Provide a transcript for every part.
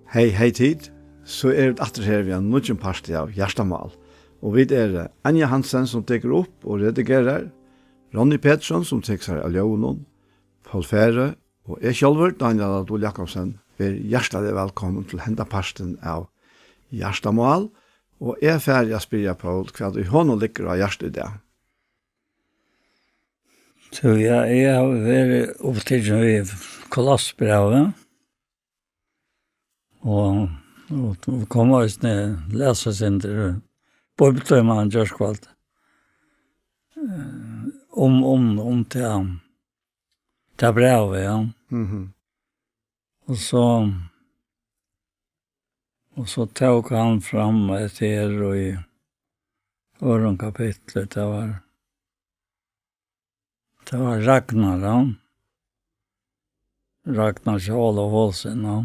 Hei tid, så det atter her vi en nødgen parti av Hjertamal. Og vi Anja Hansen som teker opp og redigerer, Ronny Pettersson som teker seg av Ljøvnen, Paul Fære og jeg selv, Daniel Adol Jakobsen, er hjertelig velkommen til henda parten av Hjertamal. Og jeg er ferdig å spille på hva du hånden ligger av hjertet i det. Så jeg har vært opptidsen i Kolossbrevet. Og vi kommer oss ned lese sin til Bibeltøyman Gjørskvald. Om til brevet, ja. Og så tok han fram etter og i åren kapitlet, det var Ragnar, ja. Ragnar Kjall og Hålsen, ja.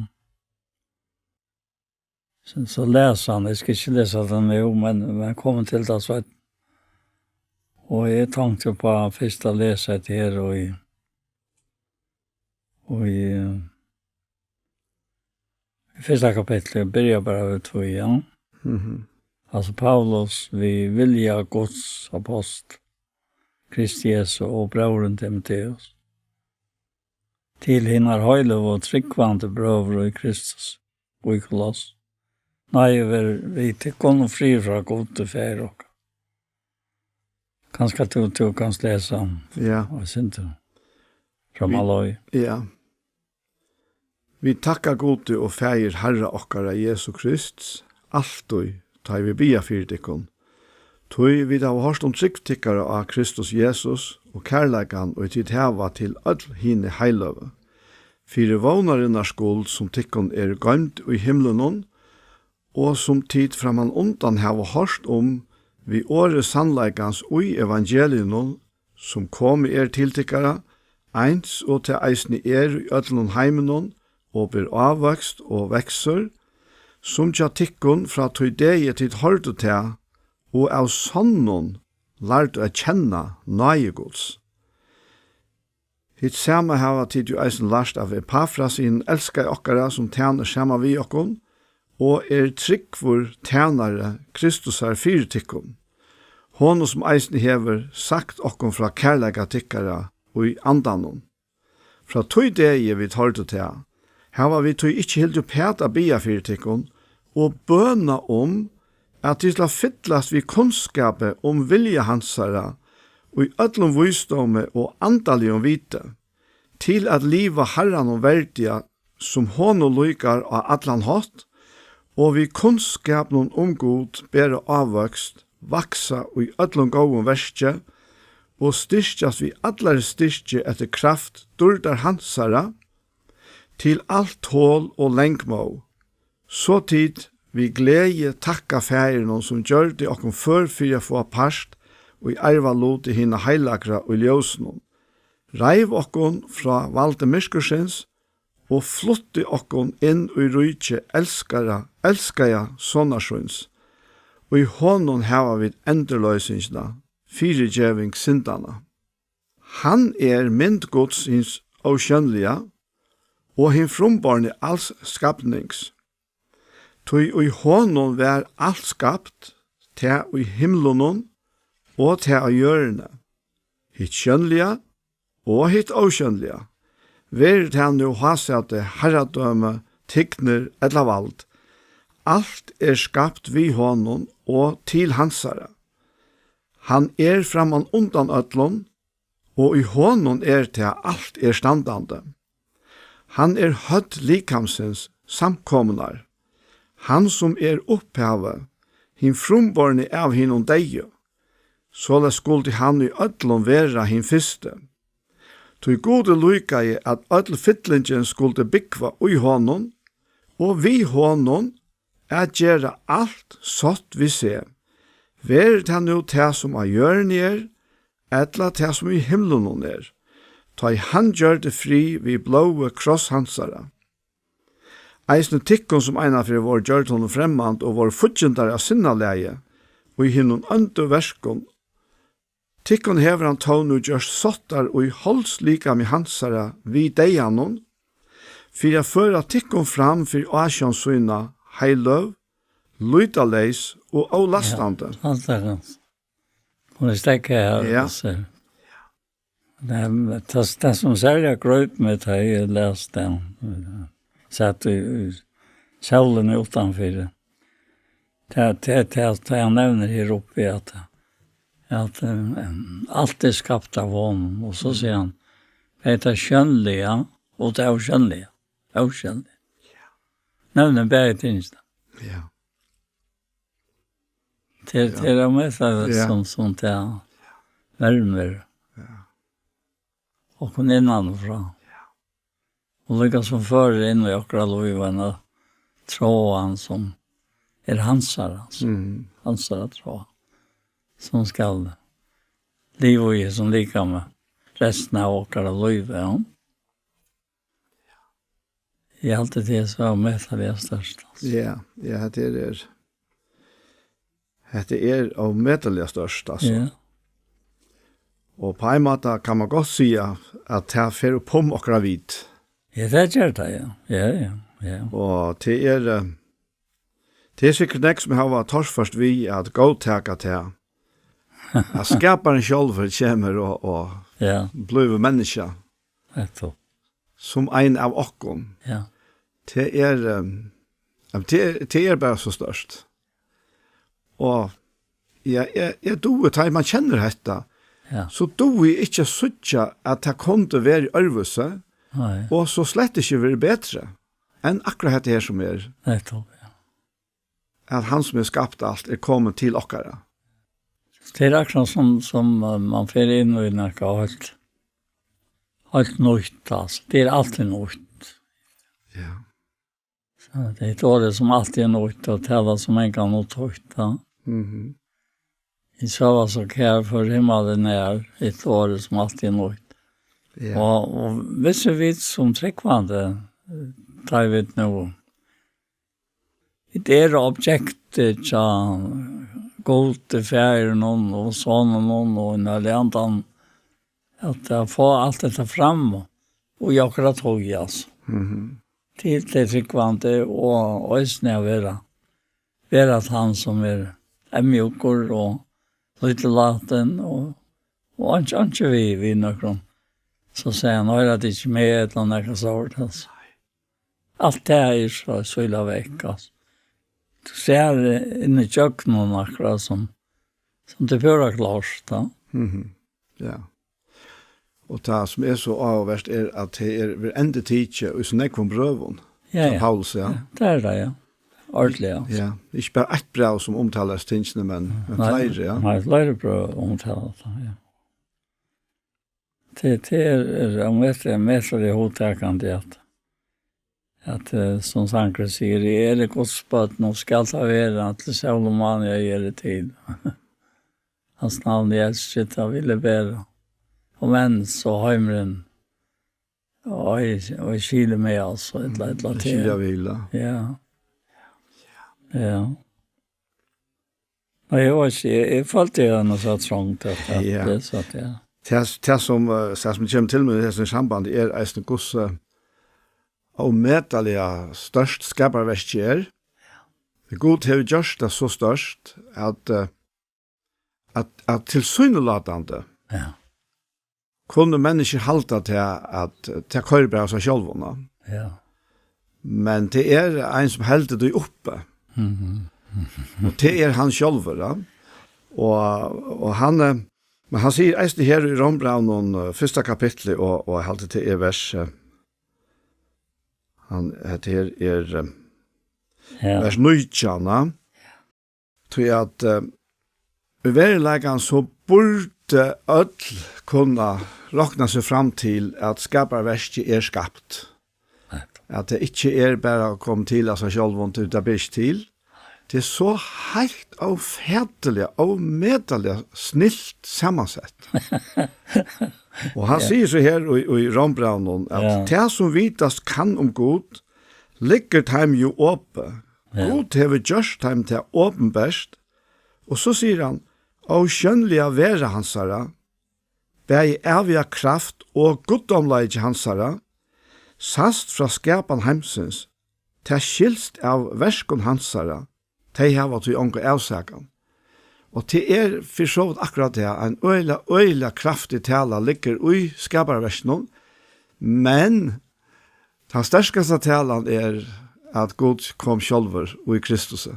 Så leser han, jeg skal ikke lese den jo, men jeg kommer til det så. Og jeg tenkte på først å lese et her og i første kapitlet begynner bare ved 2, ja. Altså Paulus, vi vilja Guds apostel, Kristi Jesu og brødren Timoteus. Til hinnar høyle og tryggvante brødre i Kristus og i Koloss. Nei, vi tykker noe fri fra gode fer og kanskje du kan lese om. Ja. Og synes du? Fra Maløy. Ja. Vi takkar gode og feir Herre okkara Jesu Krist, alltid tar vi bia fyrir tikkun. Tøy vi har hørt tryggtikkare av Kristus Jesus og kærleikan og tid heva til all hine heiløve. Fyrir vånarinnar skuld som tikkun gøymt i himmelen og som tid framan undan heva hørt vi åre sannleikans ui evangelien som kom tiltikkara, eins og til eisni i öllun heimenon, og blir avvokst og vekser, som tja tikkun fra tøydeie tid hørte til, og av sonnon lærte å kjenne nøyegods. Hitt samme hava tid jo eisen lært av Epafras sin elskar okkara som tjener samme vi okkon, og tryggvor tjenare Kristus fyrir tikkun. Hånden som eisen hever sagt okkon fra kærlega tikkara og i andanon. Fra tøydeie vi hørte til, hava vi tog ikkje helt opphet av bia fyrir tikkun, og bøna at vi skal fyllast vi kunnskapet vilja hansara, og i öllum visdomme og andalig vite, til at liva herran og verdia som hon og lykar av allan hatt, og vi kunnskapen god bære avvokst, vaksa og i öllum gåum verskje, og styrkjas vi allare styrkje etter kraft durdar hansara, til alt hål og lengmål. Så tid vi glede takka færen som gjør det okkom før for å få parst og i arva lot i hina heilagra og ljøsnon. Reiv okkom fra valde myrskursens og flotte okkom inn i rujtje elskaja sonasjons. Og i hånden heva vi enderløysingsna, fyrirgjeving syndana. Han myndgods hins avkjønnelige, og hin frumbarne alls skapnings. Tøy og i hånden vær alt skapt, til og i himmelen og til av hjørne. Hitt kjønnelige og hitt avkjønnelige. Vær til nu hasete herradømme, tikkner eller vald. Alt skapt vi hånden og til hansare. Han framan undan øtlån, og i hånden til alt standande. Han høtt likamsens samkomnar. Han som opphavet, hin frumborne av hinnom deio. Såla skulde han i ödlom vera hin fyrste. Tog gode lukai at ödl fytlingen skulde bygva ui honom, og vi honom gjera alt sått vi ser. Vært han jo til som av hjørn etla til som i himmelen Ta i han gjør det fri vi blåe krosshansara. Eisne tikkun som eina fyrir vår gjør honom fremmand og vår futjendar av sinnaleie, og i hinnom øndu verskon. Tikkun hever han tånu gjørs sottar og i holds lika med hansara vi deianon, for å føre tikkum fram for asjonsyna heiløv, lytaleis og avlastande. Ja, alt er gans. Hun er stekke her. Ja. Det som særlig grøyt med det, jeg leste den. Satt i kjølen utenfor. Det jeg nevner her oppe at alt er skapt av honom. Og så sier han, det er skjønlige og det er skjønlige. Avskjønlige. Nevner bare tingene. Ja. Det er med det som det er varmer. Og kun innanfra. Og lykkes som fører inn i akkurat lovene tråden som hansare. Hansare tråd. Som skal livet i som lika med resten av akkurat lovet. Ja. Jeg har alltid det som er medtallig størst. Ja, det av medtallig størst, altså. Ja. Og på en måte kan man godt si at det er for på akkurat vidt. Ja, det gjør det, ja. Ja. Og det er sikkert nek som har vært torsførst vi at godtaka til at skaparen selv kommer og blir menneske som en av okkon. Ja. Det er bare så størst. Og jeg doer, man kjenner dette, så doer jeg ikke suttje at det kunne være i ørvelse, og så slett ikke være bedre enn akkurat det her som er. At han som skapt alt kommet til okkara. Det er akkurat som man får inn i noe helt nøyt, altså. Det er alltid nøyt. Ja. Så det er et år som alltid er nøyt, og tala som en kan nøyt høyt, ja. I så var så kær for himmelen et år som alltid er nøyt. Ja. Og hvis vi som trekkvande, tar vi nå, det er objektet til gode færger noen, og sånn og noen, og en alliantan, at jeg får alt dette frem, og jeg akkurat tog, altså. Til det trekkvande, og øsne å være at han som mjukker, og litt laten, og ikke vi noen. Så sier han, nå det ikke med et eller annet sort, altså. Alt det er så illa vekk, altså. Du ser inn i kjøkkenen akkurat som det bør ha klart, da. Ja. Og det som er så avverst at det enda tidlig, og så nekvom brøven, som Paulus, ja. Det er det, ja. Ordentlig, ja. Ja, ikke bare ett brev som omtales tingene, men flere, ja. Nei, flere brev omtales, ja. Det er mest av det hodtakende at som Sankre sier, det godspøt, nå skal ta være til Salomon jeg gjør det tid. Hans navn jeg elsket av ville bedre. Og mens og heimren og i kile med oss og et eller annet til. Kile vila. Ja. Og jeg følte jo noe så trångt at det satt, ja. Det som kommer til med det samband eisen gos og medalja størst skaparverk God har gjort det så størst at tilsynelatende kunne mennesker halta til at det kører bare seg sjølvånda. Ja. Men det en som helder det oppe. Og det han sjølver. Og han men han sier eisne her i Rombraun første kapitlet og helder til vers han heter vers 19. Tror jeg at i verileggen så burde ødel kunne råkne seg fram til at skaparverket skapt. At det ikke bare å komme til av seg selv, og det blir ikke til. Det så helt avfædelig og medelig snilt sammansett. Og han sier så her i Rombraunen at det som vitast kan God, ligger dem jo oppe. God har gjort dem til åpenbærst. Og så sier han, og skjønnelige være hansara, bæg evige kraft og goddomleie hansara, sast fra skapan heimsins, ta skilst av verskon hansara, ta hava til onko avsakan. Og til for så vidt akkurat det, en øyla kraftig tala ligger ui skaparversjonen, men den sterskaste talan at Gud kom sjálfur ui Kristus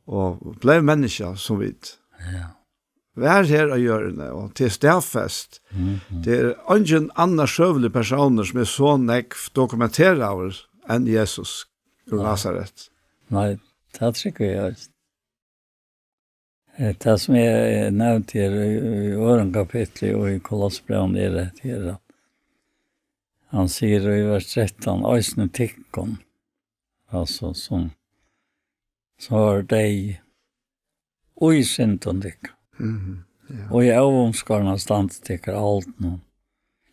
og ble menneska som vidt. Ja. Vær her å gjøre det, og til stedfest. Det ingen andre søvlige personer som så nekv dokumenterer av enn Jesus ur Nazaret. Nei, det trykker jeg. Det som jeg nevnte her i åren kapitlet og i Kolossbrevn det her. Han sier i vers 13, «Øysene tikkon», altså som har deg og i synden tikkon. Ja. Og i avomskarna stand tikkar alt nå.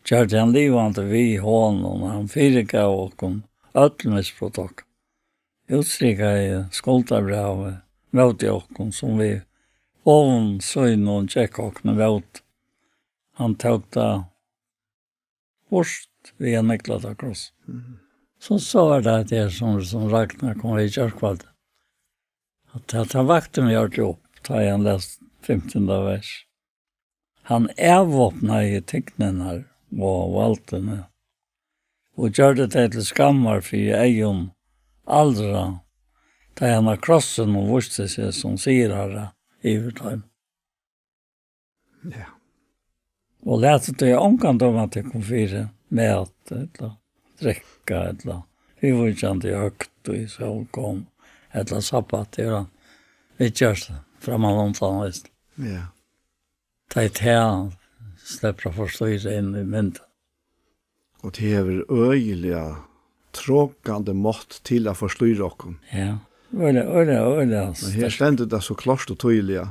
Kjørte han livande vi hånden, han fyrirgav okkom, ødelmisbrot okkom. Utstrykka i skoldarbravet, møte okkom, som vi ovn søgn og tjekk okkom møte. Han tok da først vi en neklat av kross. Så var det det som Ragnar kom i kjørkvallet. At han vakte meg hjert opp, da jeg lest 15. vers. Han avvåpna i teknenar og valtene, og gjør det til skammar for egen aldra, da han har krossen og vurste seg som sier herre i hvertøym. Ja. Og lette det omkant om at det kom fire med eller drekka, eller vi var ikke an til høgt og i sol kom, eller sabbat, det var vi gjør det framalontan, visst. Ja. Det her slipper å forstå inn i mynden. Og det er øyelig tråkande mått til å forstå dere. Ja, øyelig. Men her stender det så klart og tydelig.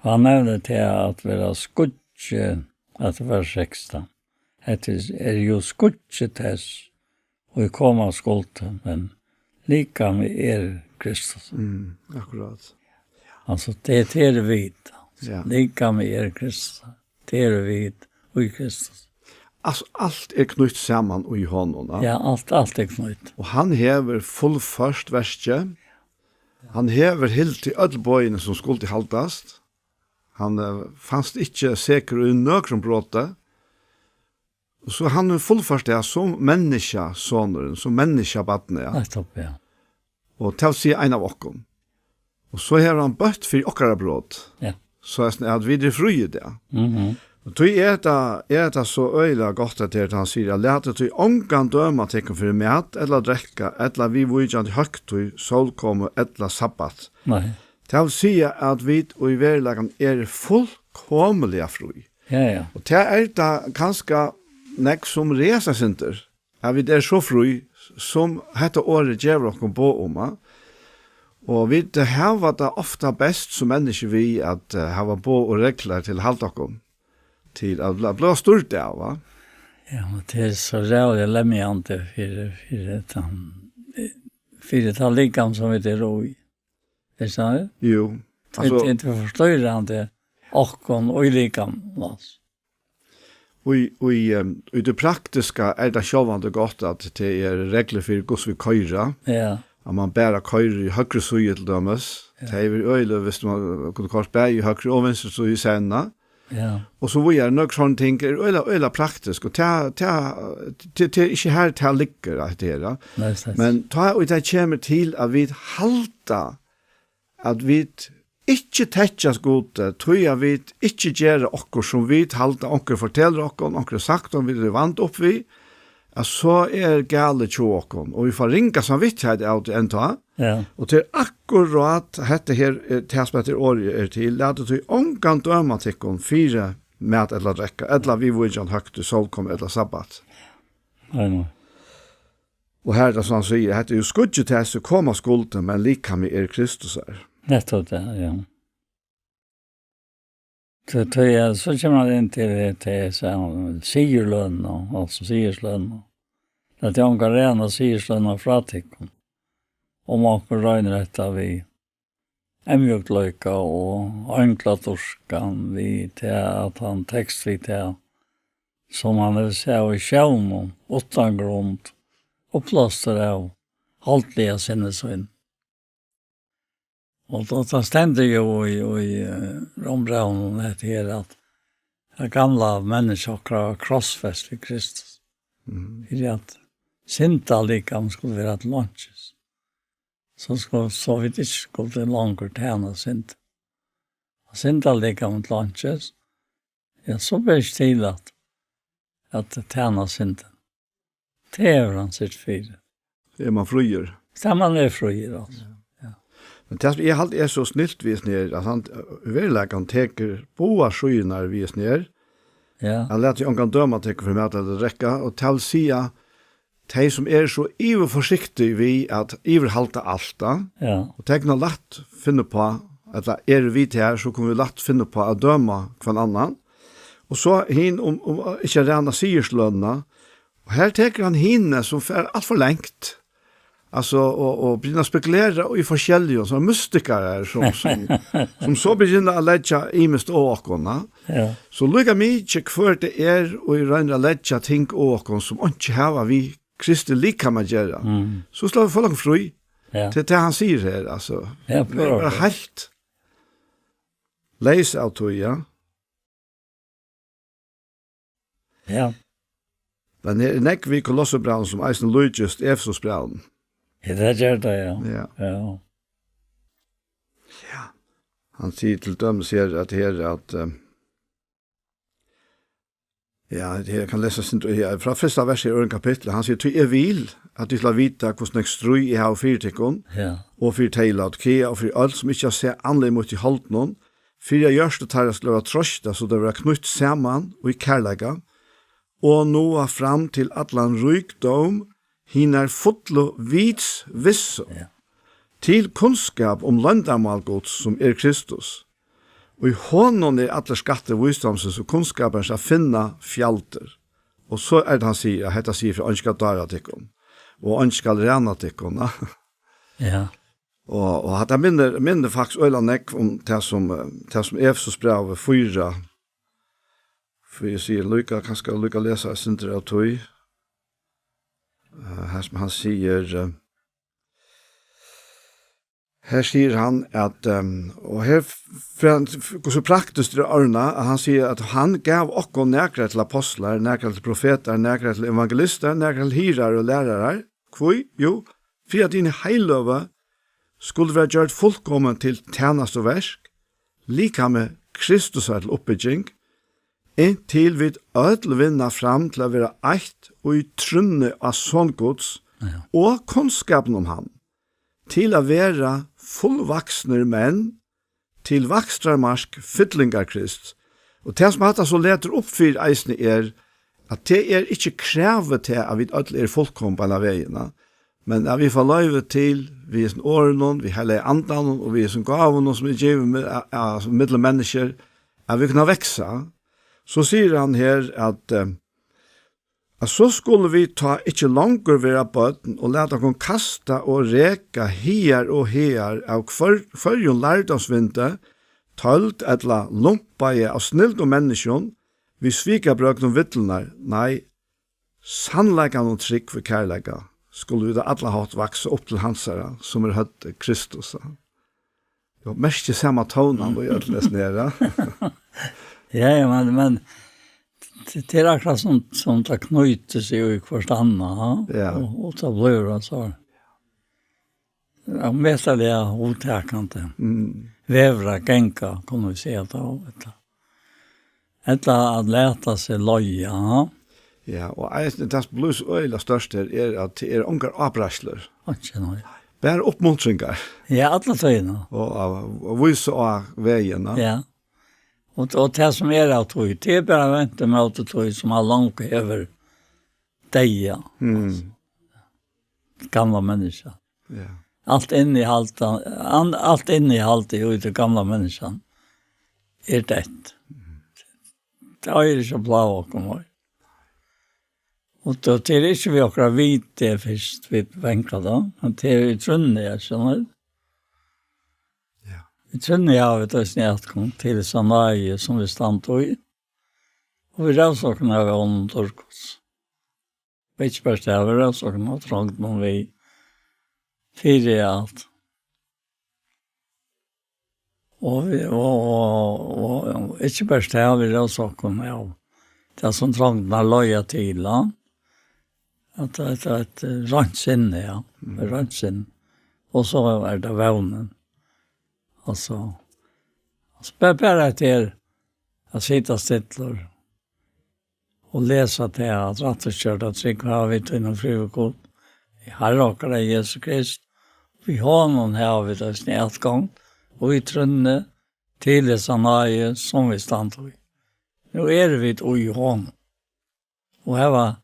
Han nevnte til at vi har skutje, at det var 16. Det jo skutje tess, og vi kommer skolte, men lika med Kristus. Akkurat. Altså, det vid. Ja. Lika med Kristus. Det vid og i Kristus. Altså, alt knytt sammen i hånden. Ja, alt knytt. Og han hever fullførst verset. Han hever helt til ødelbøyene som skulle haltast. Han fanns ikke sikker i nøkron bråte. Så han fullførst det som menneska soneren, som menneska badne. Ja. Ja. Og til å si en av okken. Og så har han bøtt for okkara brot. Ja. Så at vi er fri i det. Og tog det så øyla godt at han sier, «Læt det tog ångan døma tekken for mat, eller drekka, eller vi vujjan høgt tog solkomme, eller sabbat». Nei. Det vil si at vi og i verlagen fullkomlige fri. Ja. Og det det ganske nek som resasinter, at vi så fri, som hette året gjør dere på om. Og vi har det ofte best som mennesker vi at ha på og regler til halvt dere, til at bli stort av. Va? Ja, men det så rævlig lemmjante for det likam som vi er ro i. Det sa du? Jo. Altså, det forstår han det, okkon og likam. Og i det praktiske det sjåvande godt at det regler for hvordan vi køyrer. Ja. At man bare køyrer i høyre søye til dømes. Det øyelig hvis man kunne kort bære i høyre og venstre søye senere. Ja. Og så var nok sånne ting øyelig praktisk. Og det ikke her til ligger det her. Men det kommer til at vi halter at vi ikke tetjas gode, tror jeg vi ikke gjør okkur som vi halter, okkur forteller okkur, okkur sagt om vi vant opp vi, at så gale tjo okkur, og vi får ringa samvittighet av det enda. Ja. Og til akkurat dette her tilspetter året til, at det er ångan dømatikken 4 med eller drekka, eller vi vujjan høgt solkom eller sabbat. Nei. Og her det som han sier, at det er jo skudget til å komme skulden, men lika med Kristus her. Nettopp det, ja. Så kommer han inn til sigerlønn, altså sigerslønn. Det er omkring rena sigerslønn og fratikken. Og man kan regne etter vi emjukløyka og ønklatorskan vi til at han tekst vi til som han vil se i sjøvnen, utan grunn, opplåster av haltlige sinnesyn. Og da stender jo i rombrevnen her at det gamle mennesker har krossfest i Kristus. I det at synda likam skulle være til lunches. Så vi ikke skulle langer tjene synda. Og synda likam til lunches, ja, så blir det til at tjene synda. Det er han sitt fire. Det man fruer. Det man fruer, altså. Men det är halt är så snilt vis ner att han verkligen teker boa skynar vis ner. Ja. Han lät ju onkan döma teker för mig att det räcka och tal sia de som så iver försiktig vi att iverhalta allt. Ja. Och tekna lätt finna på att vi till här så kommer vi lätt finna på att döma kvar annan. Och så hin om inte rena sierslönna. Och här teker han hinne som för allt för längt. Alltså och börja spekulera och i forskjellige som mystikere som så begynner att lägga imest åkorna. Ja. Så lukka mykje kvar det och i røyna lägga ting åkon som ikke hava vi Kristi likama gjera. Så slår vi folk fri. Ja. Det han sier her, alltså. Ja, det är helt leis av tog, ja. Ja. Men det nek vi kolossebraun som eisen lujtjust Efesosbraun. Ja, det gjør det, ja. Ja. Ja. Ja. Han sier til dømes her at ja, det kan lesa sin her fra første vers i øren kapittel. Han sier, «Ty jeg vil at du skal vite hvordan jeg strøy jeg har fyrtikken, og fyrt heilat kea, og fyrt alt som ikke har sett annerledes mot i holdt noen, fyrt jeg gjørst og tar jeg skal være trøsta, så det var knutt sammen og i kærlega, og nå fram til atlan rykdom, hinar fotlo vits visso, til kunnskap om landamalgods som Kristus. Og i honom alle skatter visdomses og kunnskapen skal finna fjalter. Og så det han sier, hetta sier for ønska daratikon, og ønska renatikon. Ja. Og hatt jeg minner faktisk øyla nekk om det som Efesos brev 4, for jeg sier, kanskje Luka lesa sinter av tog, här som han säger här säger han att och här går så praktiskt det Arna han säger att han gav och näkra till apostlar, näkra till profeter, näkra till evangelister, näkra till hyrar och lärare. Kvoi? Jo, för att din heilöva skulle vara gjort fullkommen till tjänast och verk, lika med Kristus till uppbygging, inntil vi ødelvinna fram til å være eit og i trunne av sångods og kunnskapen om han, til å være fullvaksne menn, til vakstrarmarsk fytlingar Krist. Og det som hatt så leter opp for eisene at det ikke krevet til at vi ødel fullkom på alle veiene, men at vi får løyve til, vi som årene, vi heller andan, og vi som gavene, som vi giver med middelmennesker, at vi kunne vekse. Så sier han her at så skulle vi ta ikke langer være bøten og lete oss kasta og reka her og her av førjon lærdomsvinte, tølt etla lumpaie av snilt og menneskjon, vi svika brøk noen vittelnar, nei, sannleika noen trygg for kærleika, skulle vi da alle hatt vakse opp til hansara, som høtt Kristus. Jo, mest ikke samme tonen og gjør det nere. Ja, men det akkurat som det knyter seg i hvert annet, og så blir det så. Jeg vet at det er utekende. Vevra, genka, kunne vi si at det. Etter at leta seg løye, Ja, og det som blir så øyla størst at det ungar avbrasler. Ikke noe. Bare oppmuntringar. Ja, alle tøyene. Og vise av veien. Ja. Og det som av tog, det bare vente med å tog som har langt over deg. Gamla mennesker. Ja. Allt innehaltet i det gamla mennesken det. Det er ikke bra å komme. Og det er ikke vi akkurat vite først vi venkler da, men det er i trunnet, jeg skjønner. I trunnet jeg har vi til snedtkom til Sanaie som vi stand i. Og vi rævsåkene av ånden torkos. Vi ikke bare det, vi rævsåkene av trångt, men vi fyrer i alt. Og ikke bare det, vi rævsåkene av det som trångt når løya til, ja. At det er et rønnsinn, ja. Rønnsinn. Og så det vevnen. Altså bare til å sitte stille og lese til at rattekjørt at trygg har vi til noen fri og god. Vi har råkere Jesus Krist. Vi har noen her vi til snedgang, og vi trønne til det sanaie som vi stand i. Nå vi i hånd. Og her var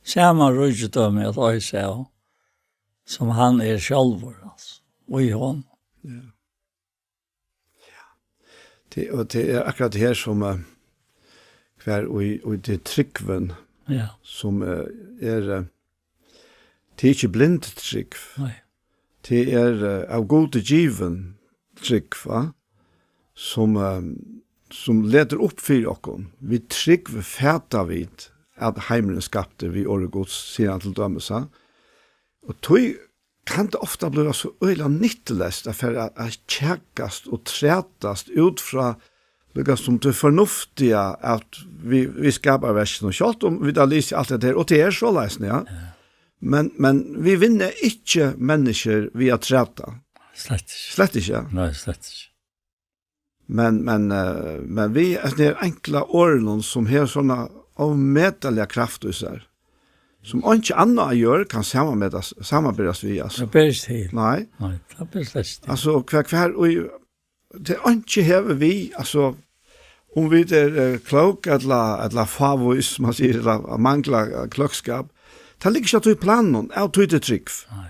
samme rydgetømme at jeg ser, som han selv, altså, og i hånd. Ja. Det akkurat det her som hver og det tryggven som det ikke blind tryggv. Nei. Det av gode given tryggv, som leder opp for oss. Vi tryggv fæta vid at heimelen skapte vi åregods siden til dømesa. Og tog kan det ofta bli så øyla nyttelest for å tjekkast og trætast ut fra lukka som det fornuftige at vi skapar versen og kjalt om vi da lyser alt det der, og det så leisende, ja. Men vi vinner ikke mennesker via træta. Slett ikke. Slett ikke, ja. Nei, slett ikke. Men vi det enkla årene som har sånne avmedelige kraft hos her, som ikke annet gjør, kan samarbeides vi. Altså. Det blir ikke til. Nei. Nei, det blir slett til. Altså, hver, det ikke hever vi, altså, om vi klok, eller favois, man sier, eller mangler klokskap, det ligger ikke til planen, jeg tog det trygg. Nei.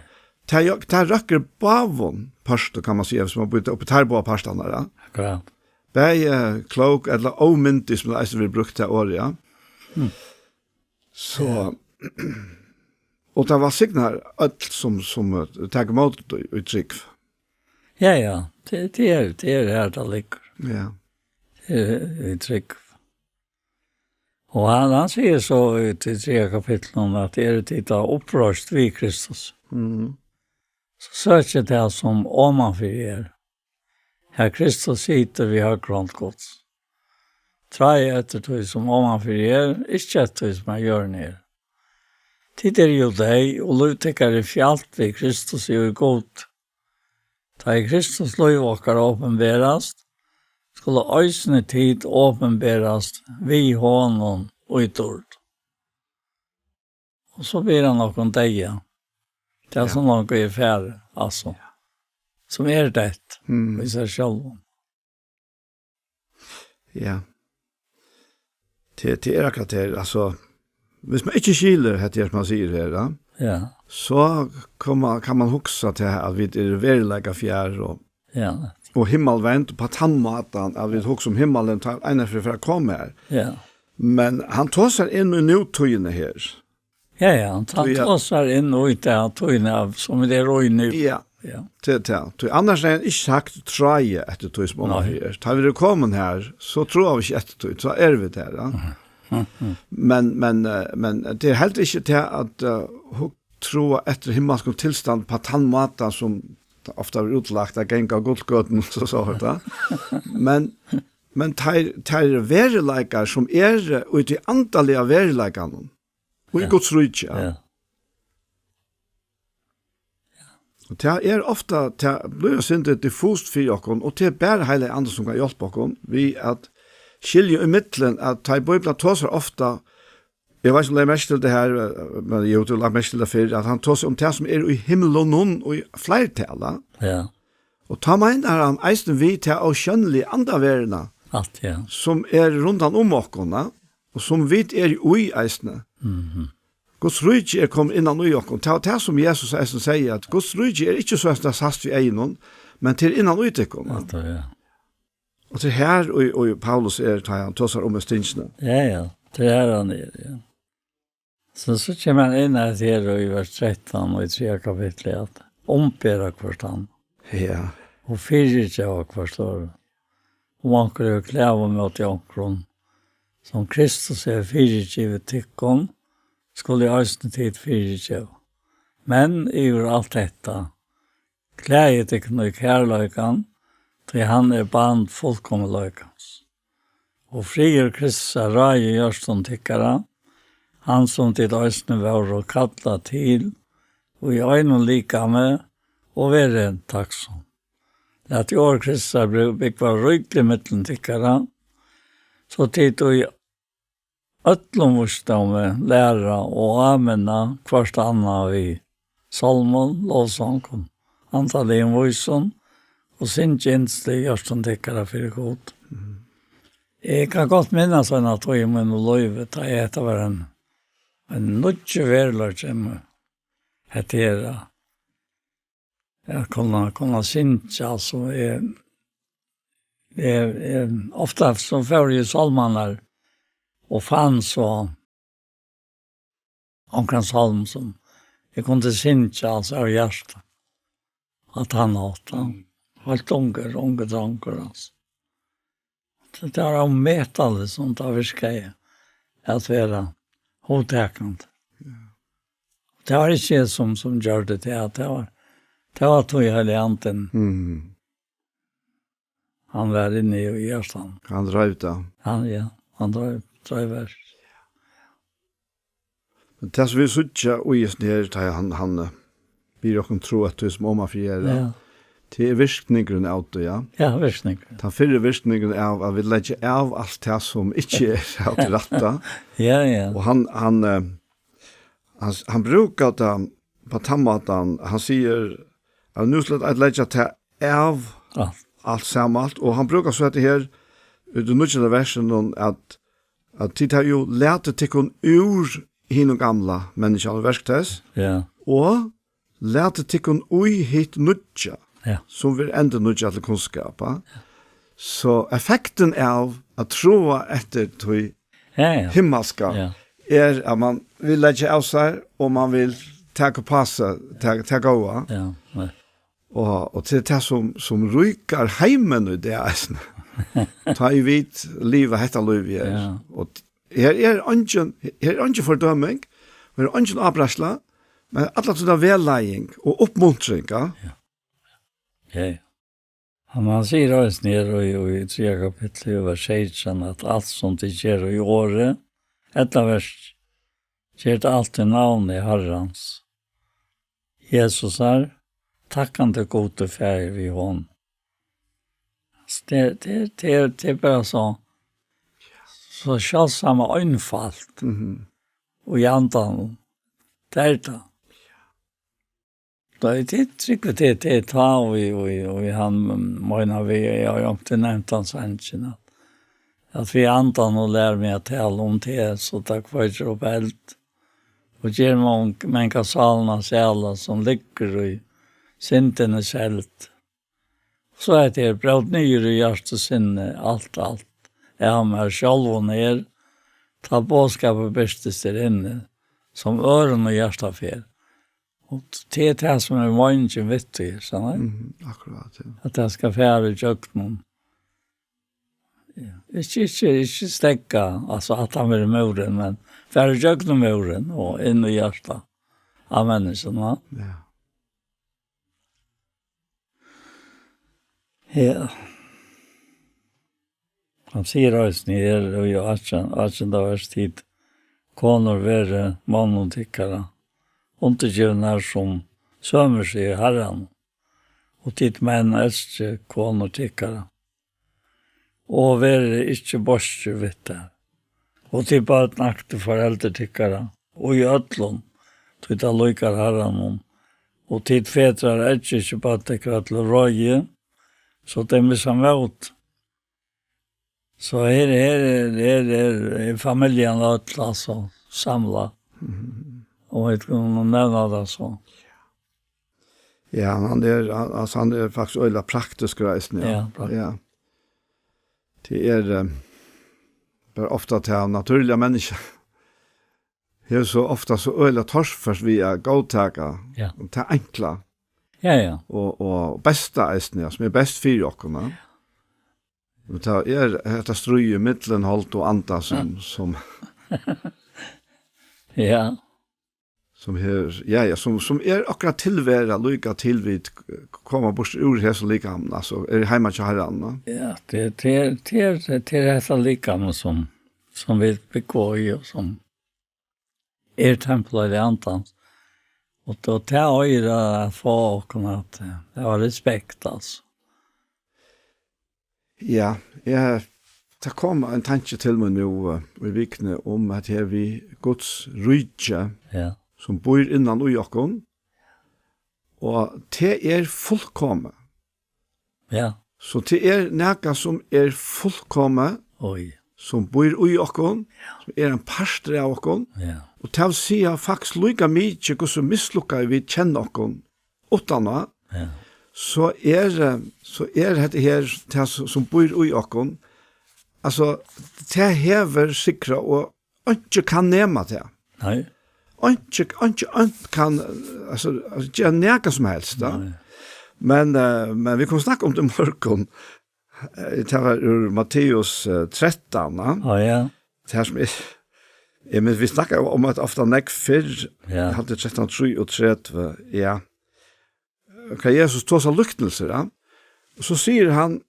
Det røkker bavon, parster, kan man si, som har byttet opp i tærboa-parstene, ja. Akkurat. Begge klok, eller omyndig, som det vil bruke til året, ja. Så... Og det var signar alt som teg imot trygg. Ja. Det her det ligger. Ja. Det trygg. Og han sier så til 3 kapitlen at det tid av opprørst vi Kristus. Så søker det som omanfor Her Kristus sitter vi har grøntgods. Trai etter tog som omanfor ikke etter tog som gjør ned. Tid jo deg, og lovtekkere fjalt ved Kristus jo god. Da Kristus lov okkar åpenberast, skulle øysene tid åpenberast vi hånden og i tord. Og så blir han noen deg. Det som noen i færre, altså. Som det, i seg selv. Ja. Det akkurat det, altså, hvis man ikke skiler det man sier her, så kan man huske til at vi verilega fjær og himmelvendt på tannmaten, at vi husker om himmelen tar ene for å komme her. Ja. Men han tar seg inn i nutøyene her. Ja, han tar seg inn i det tøyene som det roi nu. Ja. Annars han ikke sagt treie etter tøy som om her. Tar vi det kommet her, så tror vi ikke etter tøy, så vi der, ja. Men det helt ikke til at hun tror etter himmelsk tilstand på tannmaten som ofte er utlagt av genga godtgåten og så hørt. Men tar verileikar som ut i antallige verileikene og i Guds rydtje. Ja. Og det ofte, det blir syndet diffust for dere, og det bare hele andre som kan hjelpe dere, vi at skilje i middelen, at de bøybla tåser ofte, jeg vet ikke om det mest til det her, men jeg har lagt mest til det før, at han tåser om det som i himmelen og i flertale. Ja. Og ta mener han eisen vi til å skjønnelig andre verden, som rundt om åkene, og som vi i eisene. Guds rydde kommet innan i oss. Det som Jesus sier, at Guds rydde ikke så sast vi egnon, men til innan i oss. Og til her, og Paulus han tåsar om stinsene. Ja, det han ja. Så kommer han inn her i vers 13 og i 3 kapitlet, at ompera kvartan. Ja. Og fyrir ikke av kvarstår. Og man kan jo klæve mot i omkron, som Kristus er fyrirgivet tikkun, skulle jeg også tid fyrirgivet. Men i alt dette, klæget ikke noe kærløykan, til han er band fullkommeløykans. Og frier Kristus er røye gjørstånd tikkara, han som til øysene var å kalla til, og i øynene lika med, og være takksom. Det at i år Kristus er bygget rydelig mittlen tikkara, så tid og i øtlomvorstående læra og amena hverst anna vi salmon, lovsången, antallet i voisen, og sin tjeneste gjørstånd tikkara for god. Jeg kan godt minnes en at jeg må løyve, da jeg etter var en nødje verler som heter jeg kunne synge, altså ofte så får jeg salmaner og fann så omkring salm som jeg kunne synge, altså av hjertet, at han hatt helt unge dranker, altså. Det er å møte alle som da virker jeg at være hodtekende. Det var ikke jeg som gjør det til at det var tog hele anten. Han var inne i hjertan. Han drev da. Han drev her. Men det som vi sitter og gjør nere, han blir jo tro at du som omma frier. Ja. Det virkningen av det, ja. Ja, virkningen. Den fyrre virkningen av at vi legger av alt det som ikke er alt retta. Ja. Og han brukar det på tammaten. Han sier at nu skal jeg legge det av alt sammalt. Og han brukar så at det her, ut av nødvendig versen, at tid har jo lært til ur hinn og gamla mennesker og verktøys. Ja. Og lært til ui hit nødja. Ja. Som vil enda noe til kunnskap. Ja. Så effekten av at troa etter tog himmelska er at man vil legge av seg, og man vil ta på seg, ta gåa. Ja. Og til det som rykar heimen i det eisen. Ta i vidt livet hette livet er. Ja. Og her er ikke fordømming, her er ikke avbrasla, men alle sånne vellegging og oppmuntring. Ja. Ja. Han sier også nere i 3 kapittel over 16 at alt som det gjør i året, etter verst, gjør det alltid navn i Herrens. Jesus er takkende gode ferie vi hånd. Det er bare så selvsamme øynfalt og i andan. Det er det. Det trykker til ta, og han mener vi har jo ikke nevnt hans hensyn, at vi andan og lærer meg å tale om det, så takk for ikke opp helt. Og gjør mange salene sjæler som ligger i sintene selv. Så er det brød nyere i hjertet sinne, alt. Jeg har med selv og ned, ta bådskapet bestes der inne, som øren og hjertet fer. Og det er det som er vanlig vittig, sånn. Akkurat, ja. At jeg skal fære i kjøkkenen. Ikke stekka, altså at han vil muren, men fære i kjøkkenen muren, og inn i hjertet av menneskene. Ja. Ja. Han sier også nere, og jeg har ikke da vært tid, koner være mann og tikkere. Undergivnar som sømmer seg i Herren, og titt menn elsker koner tikkere, og være ikke borste vidt det, og titt bare nakte foreldre tikkere, og i øtlån, titt han lykker Herren, og titt fedrar ikke bare tikkere til røye, så det misser mot. Så her er familien øtla, altså, samla. Og jeg kunne nevne det så. Ja, han er faktisk øyla praktisk reisen. Ja, praktisk. Ja. Det er bare ofte til naturlige mennesker. Det er så ofte så øyla torsførst vi er godtaker. Ja. Det er enkla. Ja. Og beste eisen, som er best for dere. Det är strøye mittlen halt och anta som Ja. Som här som akkurat tillvära lika till vid komma bort ur här så lika alltså hemma till herran. Ja, det är så lika som vi begår i och som templet i antans. Och då tar jag det folk att det var respekt alltså. Ja, det kom en tanke till mig nu i vikne om att här vi Guds rike som bor innan i oss. Och det fullkomne. Ja. Så det näka som fullkomne. Oj. Som bor i oss, som en pastor av oss. Ja. Og til å si faktisk lika mye hva som mislukket vi kjenner oss utan så det her det som bor i oss. Altså, det hever sikra og ikke kan nema det. Nei. Ikke kan gjøre nega som helst da. Men vi kan snakke om det i morgen. Det var ur Matteus 13. Ja. Det her som men vi snackar om att ofta näck för hade 13:33 ja. Kan Jesus ta så luktelse då? Så säger han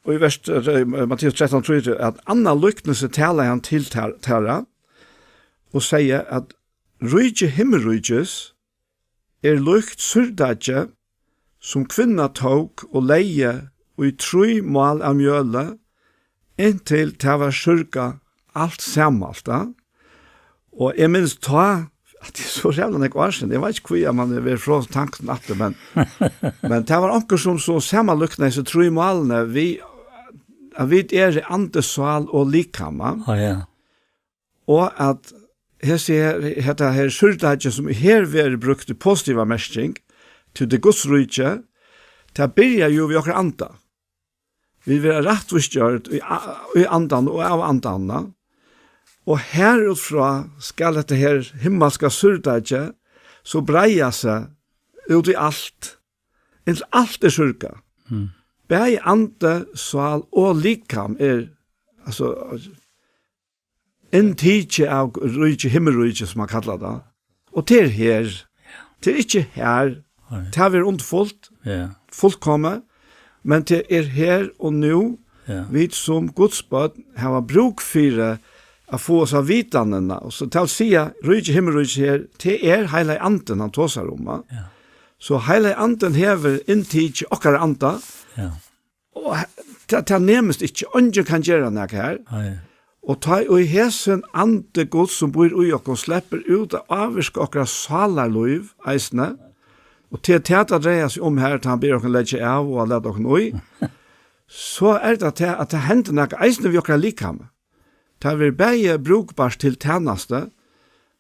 och i vers Matteus 13:33 att anna luktelse talar han till Tara och säger att rike himmelriges lukt surdaje som kvinna tog och leie och i 3 mål av mjöle intill tava kyrka allt sammalt da. Og jeg minns ta at det så jævla nek var sin. Jeg vet ikke hva man er fra tanken at det, men det var anker som så sammenlukne i så 3 målene vi i andesal og likhamma. Ja. Og at her sier dette her surdadje som her vi brukt i positiva mestring til det godsrydje, det byrja jo vi okkur anda. Vi vil rettvistgjørt i andan og av andanna. Og herutfra skal dette her himmelska surdadje så breia seg ut i alt. Inntil alt surka. Bæg ande, sval og likam altså en tidje av rydje, himmelrydje som man kallar det. Og til her, til ikke her, til vi undfullt, fullkomme, men til her og nu, vi som godsbad har bruk for å få oss av vitandena. Og så til å si rydje, himmelrydje her, til heile anden han tåsar om. Så heile anden hever inntidje okkar anda, og det nærmest ikke, ungen kan gjøre noe her. Og ta i hesen ande Gud som bor i oss og slipper ut av avvirke okkar salarløyv, eisne, og til det dreier seg om her, til han ber oss legge av og lede oss ui, så det at det hender noe eisne vi okkar likhamme. Det vil bare brukbart til tjeneste,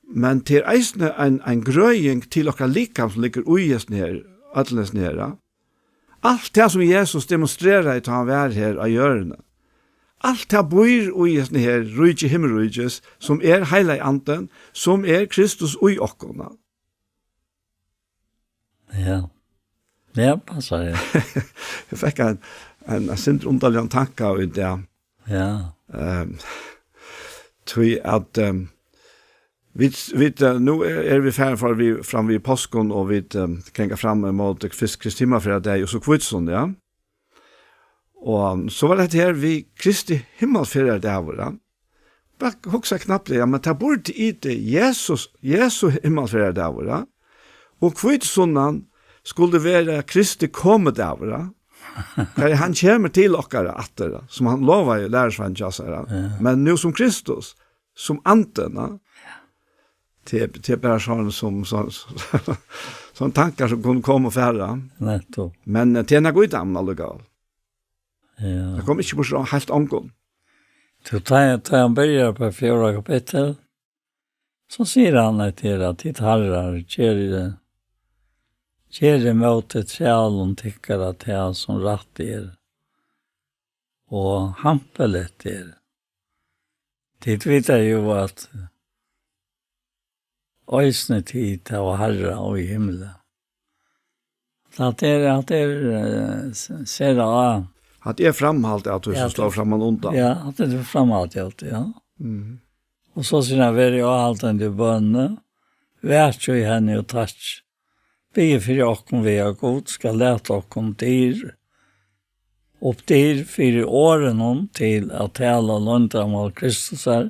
men til eisne en grøying til okkar likhamme som ligger uies nere, ødles nere. Alt det som Jesus demonstrerer til han vær her av hjørne. Alt det bor uies nere, rydje himmelrydjes, som heile i anden, som Kristus ui okkona. Ja. Det passer det. Jeg fikk en sint underlig tanke av det. Ja. Tror at nu vi færdig fram vid påsken, og vi krenger fram mot Kristi himmelfærd og så kvitsen, ja. Og så var det her vi Kristi himmelfærd var. Bare hoksa knappt det, ja, men ta bort i det Jesu himmelfærd var. Og kvitsen skulle være Kristi kommet der. Han kommer til okkara atter, som han lovar i lærersvann, men nu som Kristus, som anten, til bare sånne tankar som kunne komme og færre. Nettopp. Men til en god damen allugal. Ja. Det kom ikke på helt omgång. Så tar han börjar på 4 kapitel, så sier han til at ditt herrar kjere møtet sjælen tykker at det som rett og hampelet Tid vet jo at øysene tid av herre og i himmelen. Så at ser av. Att det är framhalt att du som står framan undan. Ja, att det är framhalt alltid, ja. Och så sina veri och allt en du bönne. Vært jo i henne og touch. Be for åkken vi er god, skal lete åkken dyr. Opp dyr for årene til å tale løndamål Kristus her.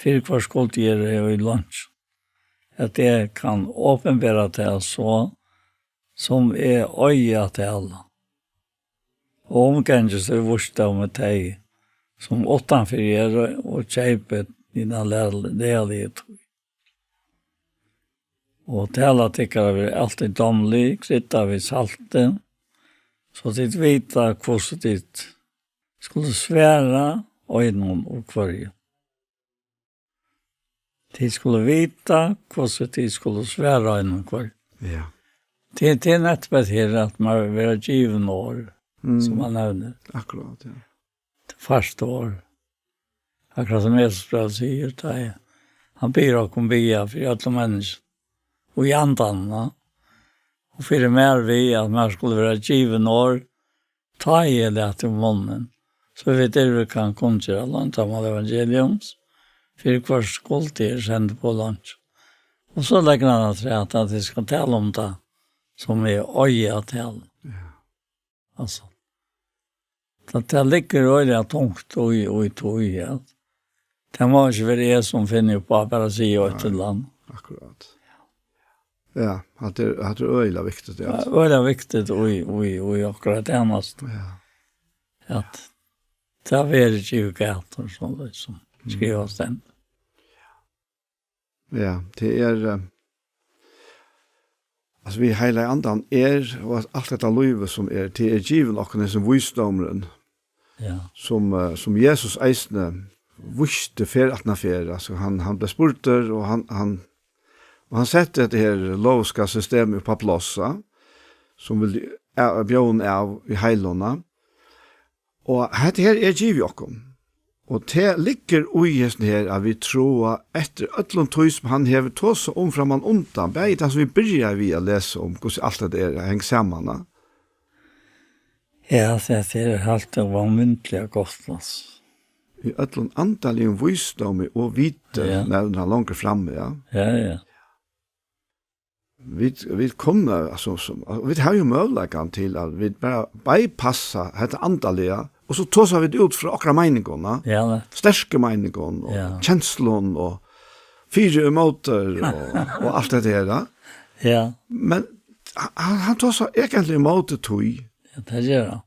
For hver skuld gjør det i lunsj. At det kan åpenbære til så som er øye til alle. Og omgående så er vårt om et teg som åttanfor gjør og kjøper dine lærlige tog. Og tala tycker vi alltid domlig, krytta vi salten, så det vita hvordan det skulle svära øynene og kvarje. De skulle vita hvordan de skulle svära øynene og kvarje. Ja. Det är nettbett her at man vil være given år, som man nevner. Akkurat, ja. Det første år. Akkurat som Jesus bra sier, det han ber og kom bia for alle mennesker. Og i andanna. Og for mer vi at man skulle være given år, ta i det til munnen. Så vi vi kan konkurrere løntamål evangeliums, for hver skuld til sende på lunsj. Og så legger han til at de skal tale om det, som er øye til. Ja. Altså. Det ligger øye tungt og i tog, ja. Det må ikke være jeg som finner på bare å si og til land. Akkurat. Ja, att det är öjla viktigt det. Ja, öjla viktigt och akkurat ennast. Ja. Att det är väldigt ju gator som skrivas den. Ja, det är alltså vi hela andan och allt detta liv som är till given och den som visdomen. Ja. Som Jesus eisne visste för att alltså han blev spurter och han sette det her loviska systemet på plassa, som vil bjørn av i heilåna. Og dette her er giv okkom. Og det ligger ui hesten her at vi tror etter øtlån tog som han hever tås om framan undan, bare det som vi begynner vi å lese om hvordan alt det henger sammen. Ja, det er helt vanmyntlig godt. I øtlån antallig visdom og vite nevner han langt framme, ja. Ja. Vi kunne, altså, vi har jo muligheten til at vi bare bypassa dette antallet, og så tåser vi det ut fra akkurat meningene, sterske meningene, og kjenslene, og fire måter, og alt det der. Ja. Men han tåser egentlig måte tog. Ja, det gjør han.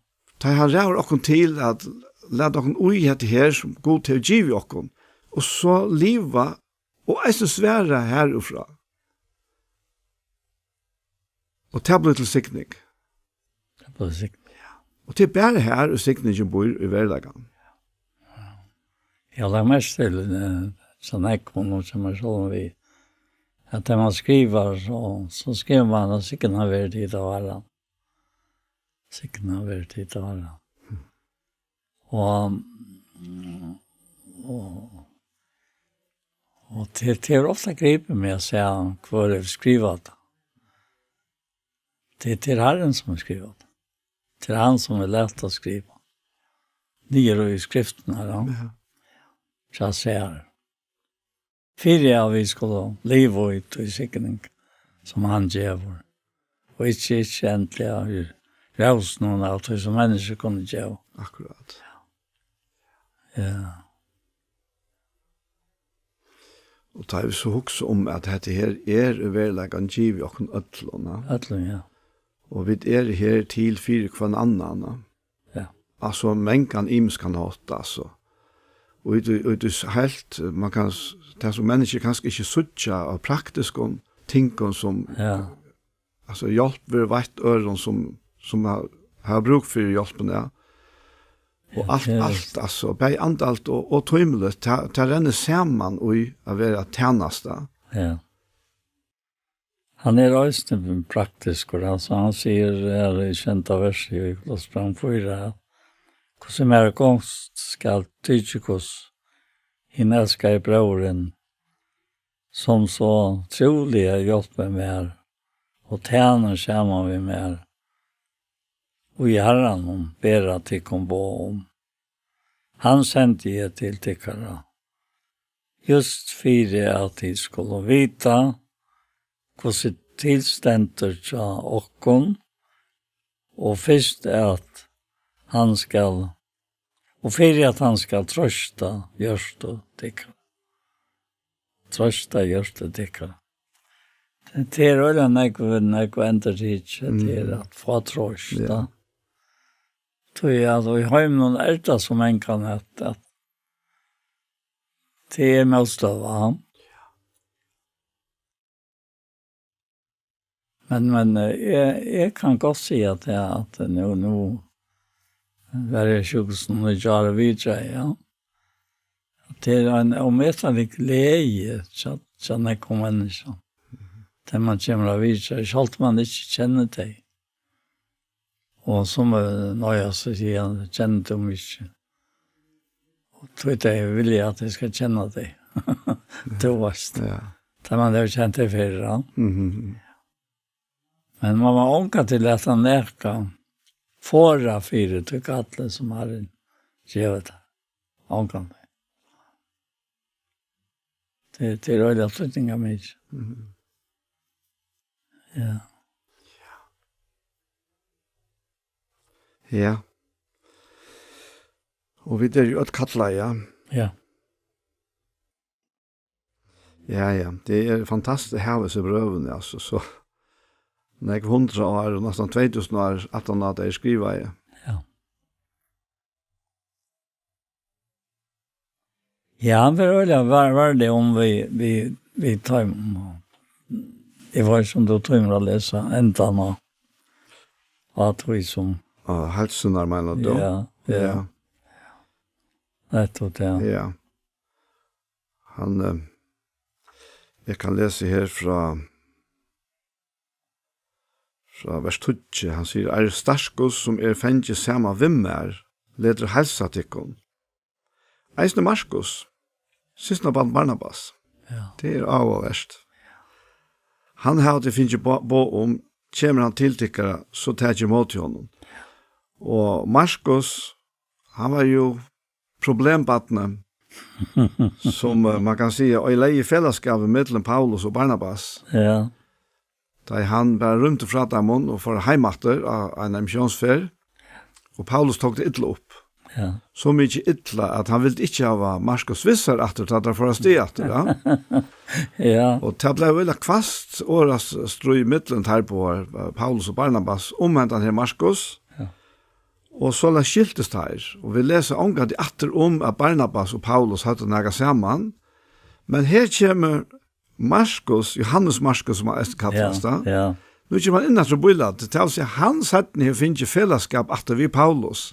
Da han ræver okken til at la dere ui etter her som god til å give okken, og så liva, og eisen svære herufra. Og det blir til sikning. Det blir til sikning. Ja. Og det er bare her og sikningen bor i hverdagen. Jeg har mest til sånn ekon som er sånn vi. At når man skriver, så skriver man at sikningen har vært hit av hverandre. Sikningen har vært hit av hverandre. Og det er ofte gripet med å se hva jeg skriver det. Det är Herren som har skrivit. Det är han som är lätt att skriva. Nere i skriften här. Ja. Så jag säger. Fyra vi skulle leva ut i sikning som han ger. Och inte egentligen hur rävs någon av det som människor kunde ge. Akkurat. Ja. Och tar vi så också om att det här är överläggan giv och en ötlåna. Ötlån, ja. Og vi her til fire kvann annan. Ja. Altså, mengan imskan hatt, altså. Og det er helt, man kan, det er som mennesker kanskje ikke suttja av praktiske ting som, altså, hjelper veit øren som har bruk for hjelpen, ja. Og alt, altså, bei andalt og tøymelig, til renne saman og å være tjeneste. Ja. Han är rösten praktisk och alltså han säger i kända vers i Kolosserbrevet 4 hur som är konst skall Tychikos hinälska i broren som så troliga hjälper mer och tjänar samman vi mer og i herran om bera til kom bo om. Han sendte jeg til tikkara, just fire at de skulle vita hvordan tilstender tja okkon, og først at han skal, og fire at han skal trøsta gjørste tikkara. Trøsta gjørste tikkara. Det er øyla nekv ender hit, det er at få trøsta. Så at vi har noen erta som en kan hette, at det er mest av ham. Men jeg kan godt si at nå er det sjukkelsen og gjøre videre, ja. Det er en omettelig glede, sånn jeg kommer mennesker. Det man kommer av videre, ikke alt man ikke kjenner deg. Og som når jeg sier, jeg kjenner dem ikke. Og tror jeg vil at jeg skal kjenne deg. Det var det. Det man har kjent deg før, ja. Men man var ånka til at han neka fåra fire til alle som har en kjevet. Ånka det. Det er øyla flytting av mig. Ja. Ja. Og vi er jo et kattla, ja. Ja. Ja. Det er fantastisk å ha disse brøvene, altså. Så når jeg 100 år, og nesten 2000 år, at han hadde skrivet, ja. Ja. Ja, var det om vi tar det var som du tog å lese enda nå. At vi som... Halsunar, mener du? Ja. Det tog det. Ja. Han... jeg kan lese her fra vers 20. Han sier, er starskus som fengt sama vimmer, leder helsa tikkun. Eisne Markus, sysna band Barnabas. Ja. Det er av og verst. Han hadde finnet bo om, kommer han tiltikkere, så tar jeg imot honom. Og Markus, han var jo problembattene, som man kan si, og i leie fellesskapet mellom Paulus og Barnabas. Ja. Da han bare rundt fra dem og for heimater av en misjonsfer, og Paulus tok det ytla opp. Ja. Så mye ytla at han ville ikke ha Markus Visser etter at det for å stå etter, ja. Ja. Og det ble veldig kvast åras strøy mittlen her på Paulus og Barnabas omhentan her Markus. Ja. Og så la skiltes her. Og vi leser omgang de atter at Barnabas og Paulus hadde nægget sammen. Men her kommer Markus, Johannes Markus som er kallast da. Ja. Nu kommer han inn etter bøylet. Det er å si han satt ned og finner fellesskap atter vi Paulus.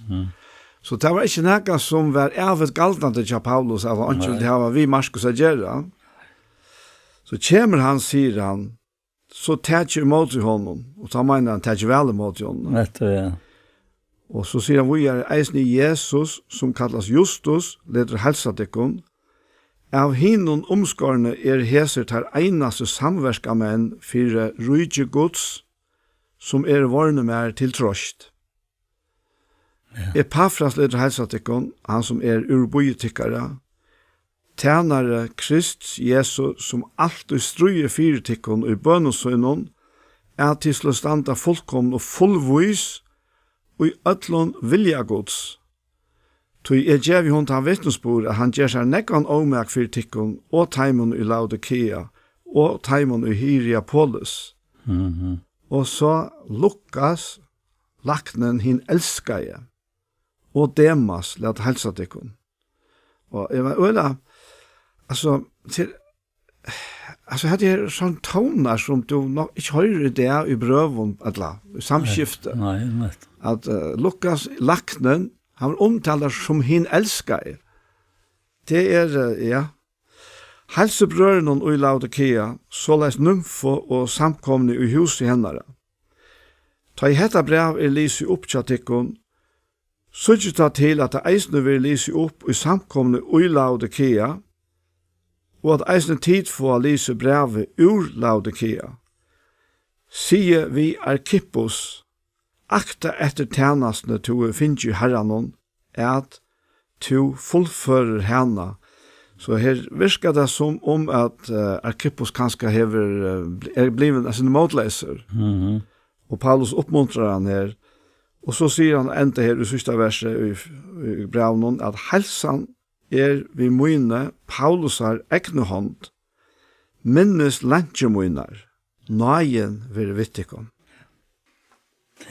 Så det var ikke noe som var evet galtende til Paulus, eller ikke det var vi Markus å gjøre. Så kommer han, sier han, så tar jeg imot honom, og så mener han tar jeg vel imot honom. Ja. Og så sier han, vi er eisen i Jesus, som kallas Justus, leder helsadekkon. Av hinnon omskårene heser tar einaste samverska menn for rydje gods, som vorne mer til trost. Ja. Epafras leder helsadekkon, han som urbojetikkare, tjänare Krist Jesus som alltid strøyer fyrtikkon og i bønnesøgnon, til å standa fullkomn og fullvis og i øtlån viljagods. Tui gjev hon ta vittnesbord at han gjør seg nekkan ommerk fyrtikkon og taimon i Laodikea og taimon i Hierapolis. Og så Lukas, laknen hin elskaje, og Demas let helsa tikkun. Og jeg var øyla, altså, hadde jeg sånn toner som du nok ikke hører det i brøven, i samskiftet. Nei. At Lukas, laknen, han omtaler som hin elskar. Det ja, helsebrøren og i Laodikea, såleis nymfo og samkomne i huset hennare. Ta i hetta brev lysi opp tjatikkun, så ikke ta til at det eisne vil lyse opp i samkomne i Laodikea, og at eisne tid få lyse brevet ur Laodikea. Sige vi Arkippos, akta etter tjenestene to finnes jo herren at to fullfører henne. Så her virker det som om at Arkippos kanskje blivet en motleser. Og Paulus oppmuntrer han her. Og så sier han enda her i siste verset i brevnen at helsan vi mine Paulus har ekne hånd, minnes lantje miner, nøyen vil vittikon.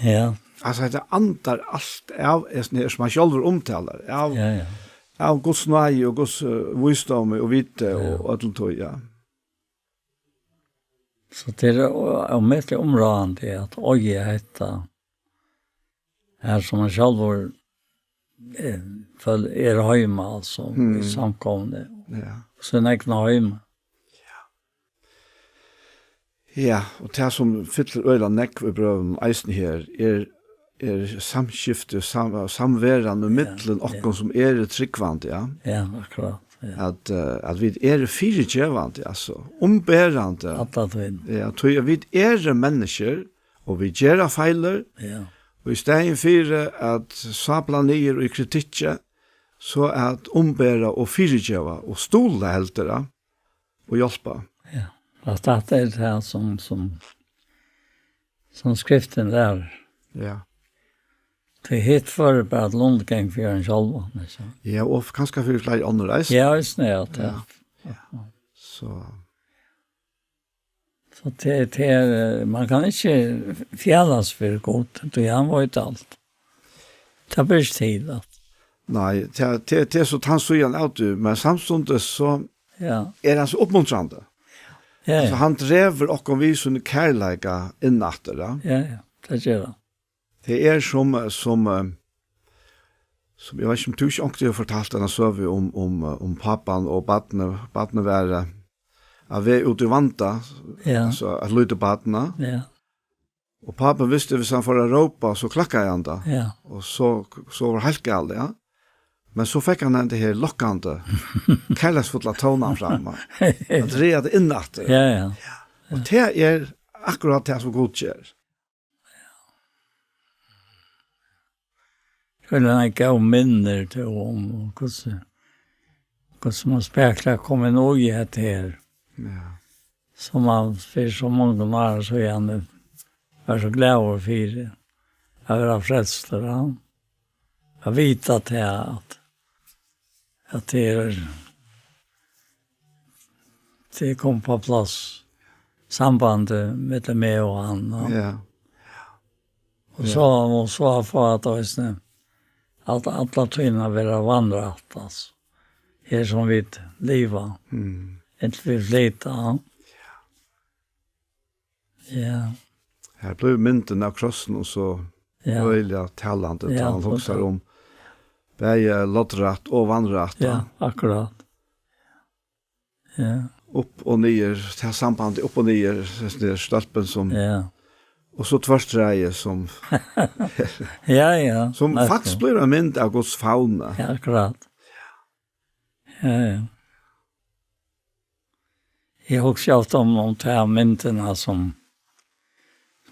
Ja. Altså det antar alt av som han selv omtaler, av Guds nøye og Guds visdom og vite og alt tog, ja. Så det mest områdende at øye heter her som han selv hjemme, altså, i samkomne. Ja. Så en egen hjemme. Ja, og det som fyller øyla nekk ved brøven eisen her, samskifte, samværende middelen okken som tryggvand, ja. Ja, akkurat. Ja. At vi fyrirgjevande, altså, ombærande. Ja, vi mennesker, og vi gjør feiler, Ja. og i stedet for at sabla nyer og kritikke, så at ombæra og fyrirgjeva og stola heltere og hjelpa. Ja. At det det som skriften lærer. Ja. Det er helt for bare at lundgång for en själv. Ja, og kanskje for flere andre reis. Ja, just det. Ja. Så det man kan inte fjällas för gott. Det han var inte allt. Det blir tid att. nei, det så han så igjen out, men samstundes så Ja. han så oppmuntrande. Ja. Så han drever okkom vi sånne kærleika innatter, ja. Ja, det gör det. Det som jeg vet ikke om du ikke ångte har fortalt denne søve om pappan og badne være av vi ute i vanta, Ja. altså at lytte badne. Ja. Og pappan visste hvis han får råpa, så klakka han da. Ja. Og så var helt galt, ja. Men så fikk han det her lokkande, kærleksfulla tonen framme. At det innatter. Ja. Og det akkurat det som godkjør. Skulle jag gå minner till om hur man speklar kommer nog i det här. Ja. Som man för så många år så är han var så glad över för det. Jag var frälst där han. Jag vet att det kom på plats sambandet med mig och han. Och, Ja. och så för att det att alla tvinna vara vandrat alltså. Här som vi lever. Inte vi flyta. Ja. Her blev mynden av krossen og så øyelig talende Ja, han husker om begge lottrætt og vannrætt. Ja, akkurat. Ja. Opp og nyer, til sambandet opp og nyer, den stølpen som, Ja. og så tvørstreie som, Ja. som faktisk blir en mynd av Guds fauna. Ja, akkurat. Ja. Jag har också haft om de här mynterna som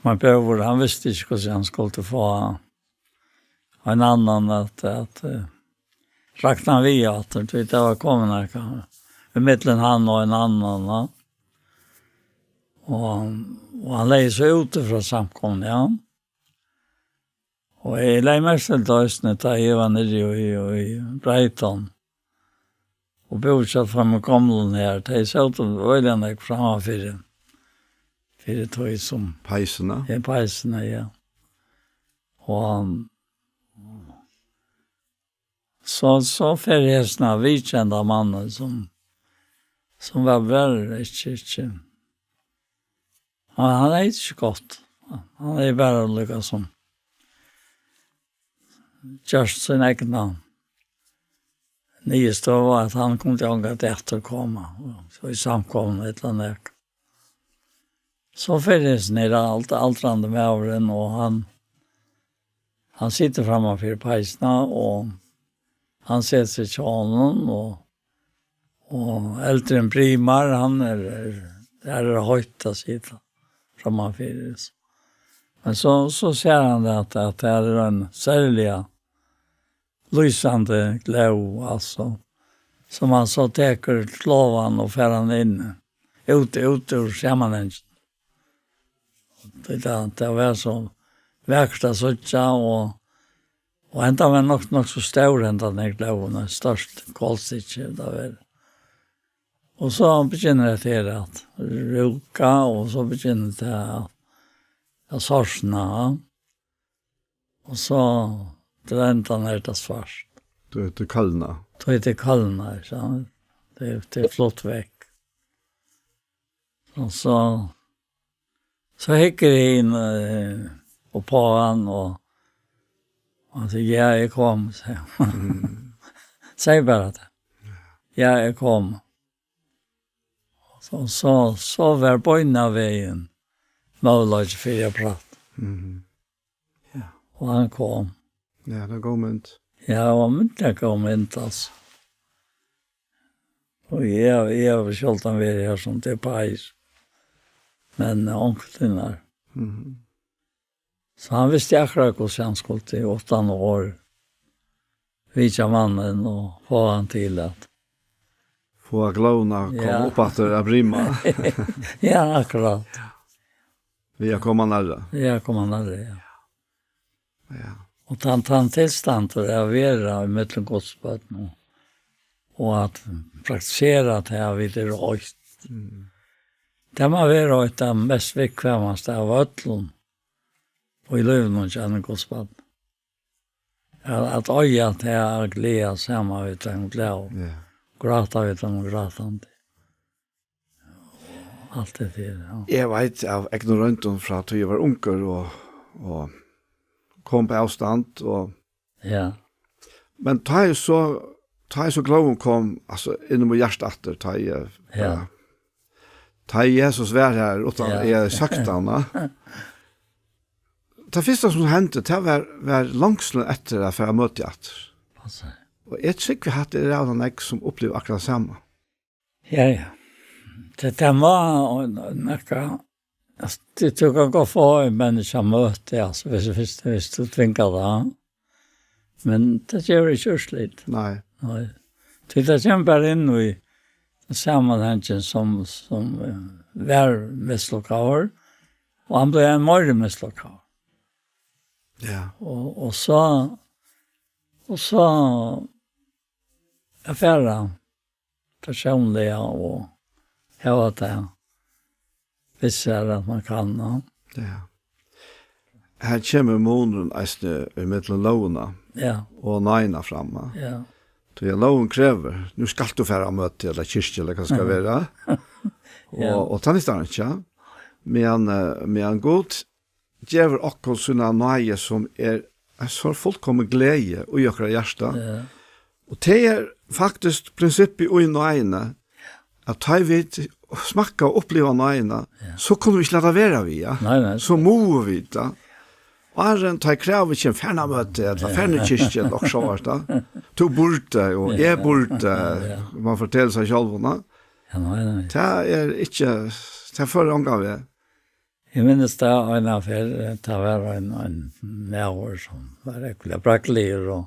man behöver. Han visste inte hur han skulle få en annan att räkna vi att det var kommande här. I mitten han och en annan. Ja. Och han lägger sig utifrån samkomna. Ja. Och jag lägger mig till dösnet där jag var nere i Brighton. Och bosatt fram med gamlen här. Det är så att ölen är framför för det tog som Peisene. ja, pejserna, ja. Och så förresten av vidkända mannen som var värre, inte. Han är inte gott. Han är bara lyckas som just sin egna. Nyest var att han kom till att efterkomma. Så i samkomna ett eller annat. Så förresten är det allt rande med åren och han sitter framför pejsarna och han sätter sig till honom och äldre än primar han är höjt att sitta framför. Men så ser han att det är en särliga lysande glow alltså. Som han så teker klovan och fär han in ut ur sammanhanget. Det var så verksta sucha och ända var nog så stor ända den gloven, störst kolsitch det var. Och så begynner det att ruka och så begynner det att sorsna. Och så dräntan är det svart. Det kallna. Det kallna, så det är flott väck. Och så hickar det in och på han och så jag kom, så. Säg bara det. Jag kom. Så var bøyna veien målage for jeg prat. Ja. Og han kom. Ja, det går mynt. Ja, det kom mynt, altså. Og jeg har skjult han ved her som til pais. Men onkelen er. Så han visste akkurat hvordan han skulle til 8 år. Vitja mannen og få han til at få glåna kom upp att det brimma. Ja, akkurat. Vi har kommit nära. Ja, kommit nära, ja. Ja. Och han tillstånd att vara i mitteln godsböten och att praktisera det här vid det röjt. Det må vara ett av mest viktigaste av ötlun och i livet och känner godsböten. Att öja det här glädja samma vid den glädja. Ja. Grata vet han och gratande. Allt det där. Ja. Jag vet av ignoranten från att jag var unker och kom på avstånd och Ja. men ta är så glöm kom alltså inom hjärtat ta är Ja. ta Jesus var här utan är saktarna. Det första som hände det var långslen efter att jag mötte att. Passa. Och jag tycker vi hade det redan jag som upplevde akkurat samma. Ja. Det var näka. Det tog att gå för en människa möte alltså hvis du tvinkar det. Men det gör det ju slit. Nej. Nej. Det kämpar in i sammanhangen som var misslokar och han blev en mer misslokar. Ja. Och så affärer personliga och hela det. Visser att man kan. Ja. Här kommer månen i mittlen låna. Ja. Och najna framma. Ja. Så jag lån kräver, nu ska du färra möte eller kyrkja eller vad ska vara. Och ta nästan inte. Men god ger också såna nöje som är så fullkommen glädje och göra hjärta. Ja. Och det är faktiskt princip i nöjna att ta vid smaka och uppleva nöjna så kommer vi inte låta vara vi. Ja? Nej. Så må vi det. Och han tar kräver inte en färna möte eller färna kyrkja eller också vart det. Du borde och jag borde man fortäller sig själv. Ja, nej. Det är inte det förra gången. Jag minns det en affär, det var en närvaro som var äckliga bracklig och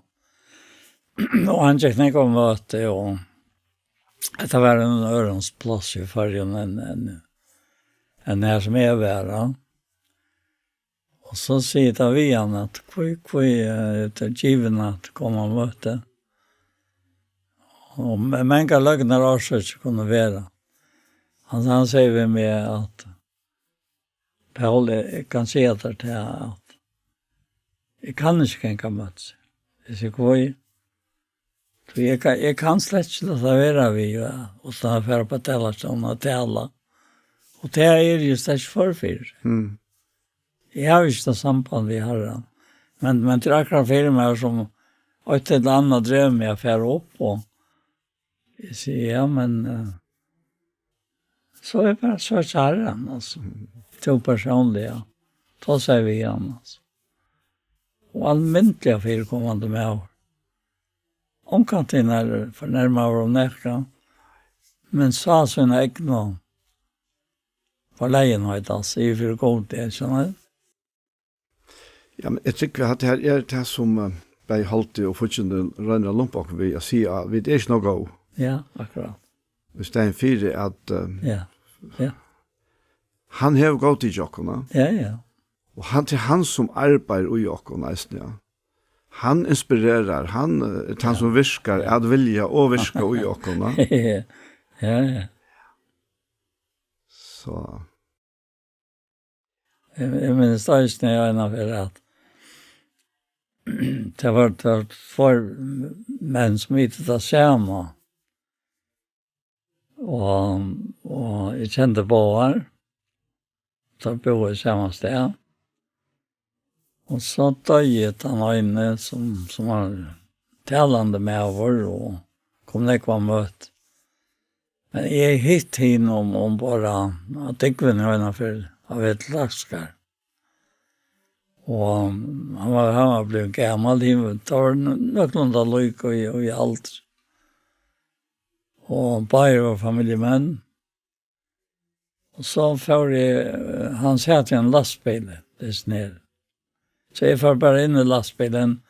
han gick ner och möte och det var en öronsplats i färgen en här som är värre. Och så säger vi han att kvui är given att komma och möte. Och många lögner också kunde vara. Han säger vi med att Paul kan säga det till att jag kan inte tänka möts. Jag säger kvui. Jag kan slett inte vara vi och stanna för på telefonen och tala. Och det är ju slett förfyr. Jag har inte samband vi har. Men det är akkurat för mig som ett eller annat dröm jag fär upp och jag säger ja men så är bara så kärran alltså. Två personliga. Då säger vi igen alltså. Och allmäntliga förekommande med år. Omkanten är för närmare och näka. Men sa sina egna förlägenhet alltså i för god det. Ja, men jeg tykker at det her det som bei halte og fortsatte rønner lumpak vi å si at vi er ikke noe god. Ja, akkurat. Hvis det er en fire at Ja. han har gått i jokkene. Ja. Og til han som arbeider i jokkene, ja. Han inspirerer, han er han som virker, at vilja og virker i jokkene. Ja. Så... Jeg minns da jeg øyne for at det var for menn som ikke det samme. Og jeg kjente på her. Så bor jeg samme sted. Og så døget han øyne som var talende med over og kom det ikke var møtt. Men jeg hitt henne om bare at jeg kunne øyne for av et lakskar. Og han var blevet gammal, det var noklunda lyk og i alt. Og bare var familjemenn. Og så får han satt i en lastbil, det ned. Så jeg får bare inn i lastbilen.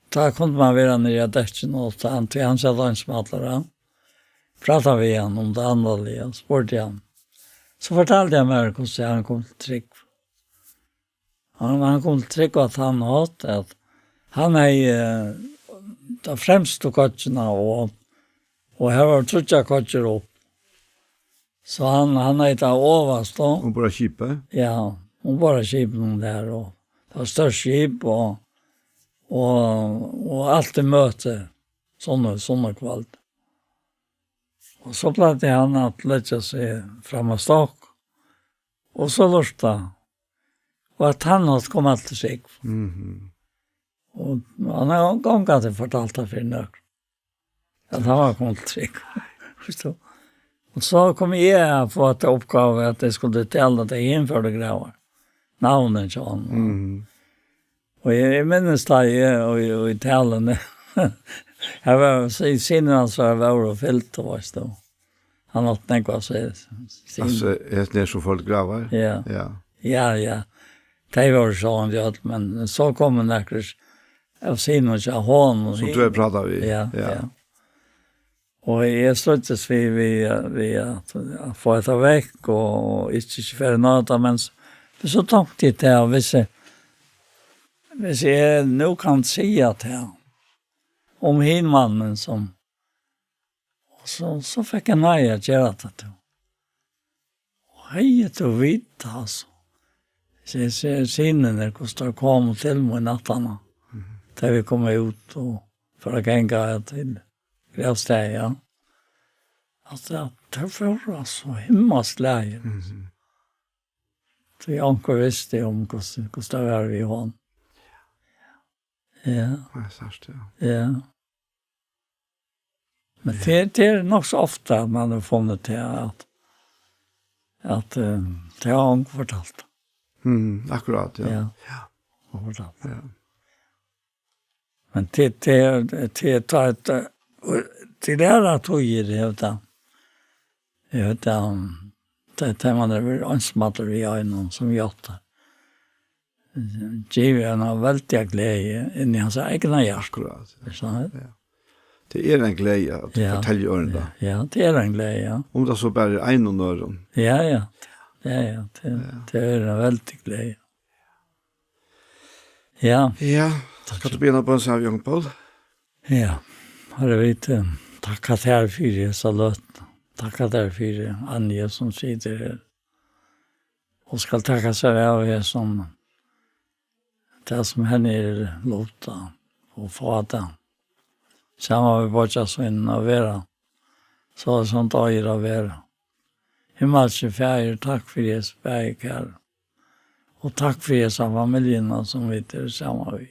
Da kunne man være nere i dekken og ta han til han satt han smatlere. Pratet vi igjen om det andre, og spurte han. Så fortalte jeg meg hvordan han kom til trygg. Han kom til trygg at han hatt, at han de fremste kotsene, og her var trutja kotser opp. Så han det overst da. Og bare kjipet? Ja, og bare kjipen der, og det var størst kjip, og alltid møte, sånne kvalt. Og så platte han at lette seg frem av stokk. Og så lurte han. Og at han hadde kommet til seg. Og han har ganget til fortalt det for nøk. At han var kommet til seg. Og så kom jeg få til oppgave at jeg skulle tale at jeg innførte graver. Navnet til han. Og jeg minnes da og i talene. Jeg var i sinne hans var over og fyllt og var stå. Han hadde tenkt hva seg. Altså, det så folk graver? Ja. Det var sånn, men så kom han akkurat av sinne og ikke hånd. Som du pratet vi? Ja. Og jeg sluttes vi at få etter vekk og ikke for noe, men så tenkte jeg til hvis jeg nå kan si at om hinmannen som så fikk jeg nei at gjøre det til. Og hei til å vite, altså. Så jeg ser sinnen der hvordan det kom til meg i nattene. Da vi kom ut og for å gjenga til grevsteg, ja. Altså, det var så himmels leie. Så jeg anker visste om hvordan det var vi hånd. Ja. Ja. Men det nog så ofta att man har funnit det att det har hon fortalt. Akkurat, ja. Ja. Fortalt. Ja. Men det där tog ju det det man är ansmatter vi har någon som gjorde. Givet en väldigt glädje in i hans egna hjärta. Akkurat. Ja. Det en glädje att fortälja örna. Ja, det en glädje, ja. Om det så bara en och öron. Ja. Det en väldigt glädje. Ja. Ja, ska du bena på en av Jan Paul? Ja, har jag vet. Tacka till för det så lätt. Tacka till för Anja som sitter här. Och ska tacka sig av er som det som henne är låta och fata. Samma vi bara så in och vara. Så sånt öjer av vara. Himmelske färger, tack för det spärkar. Och tack för det som familjerna som vi är samma vid.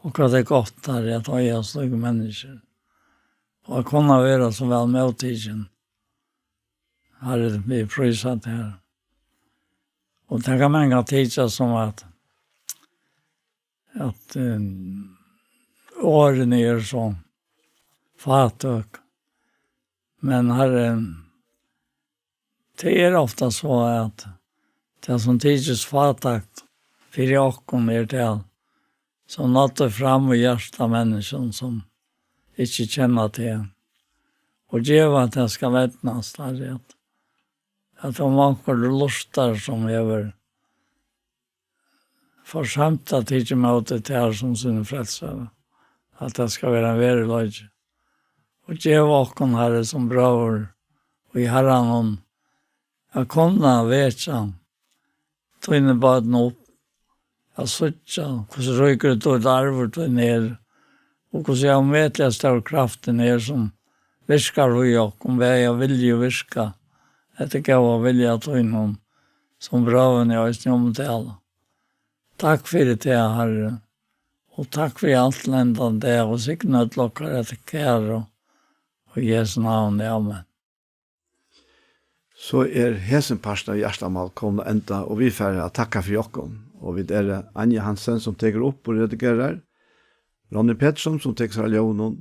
Och att det är gott här att öja slug människor. Och att kunna vara så väl mottidgen. Har vi prisat här. Och det kan många tidsar som att åren är så fatök. Men det är ofta så att det som tidsas fatakt för åkken till som nådde fram i hjärsta människan som inte känner till. Och geva att det ska vätnas där. Att de många lustar som lever församta tid mot det här som sin frälsare. Att det ska vara en verklig. Och geva åkken herre som bror och i herran hon jag kunna veta tog in baden upp jag sökte hur röker det då där tog ner och hur jag mätliga stor kraften ner som viskar och jag vill ju viska att det kan vilja ta in hon som braven jag är om till alla. Tack för det herre och tack för allt ländan där och signat lockar att det kär och Jesu namn amen. Så hesenparsten av Gjerstamal kom enda, og vi får takka for jokken. Og vi Anja Hansen som teker opp og redigerer, Ronny Pettersson som teker seg av Leonon,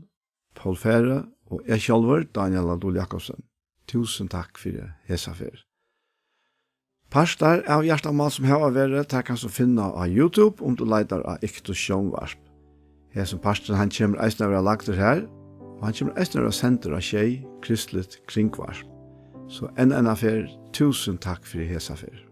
Paul Fære og jeg selv, Daniel Adol Jakobsen. Tusen takk for hesafer. Parstar av Gjerstamal som har vært, der kan du finne av YouTube om du leiter av Iktus Sjånvarsp. Hesenparsten han kommer eisne av lagt her, og han kommer eisne av senter av Kjei, Kristelig Kringvarsp. Så en affär, tusen tack för det här affär.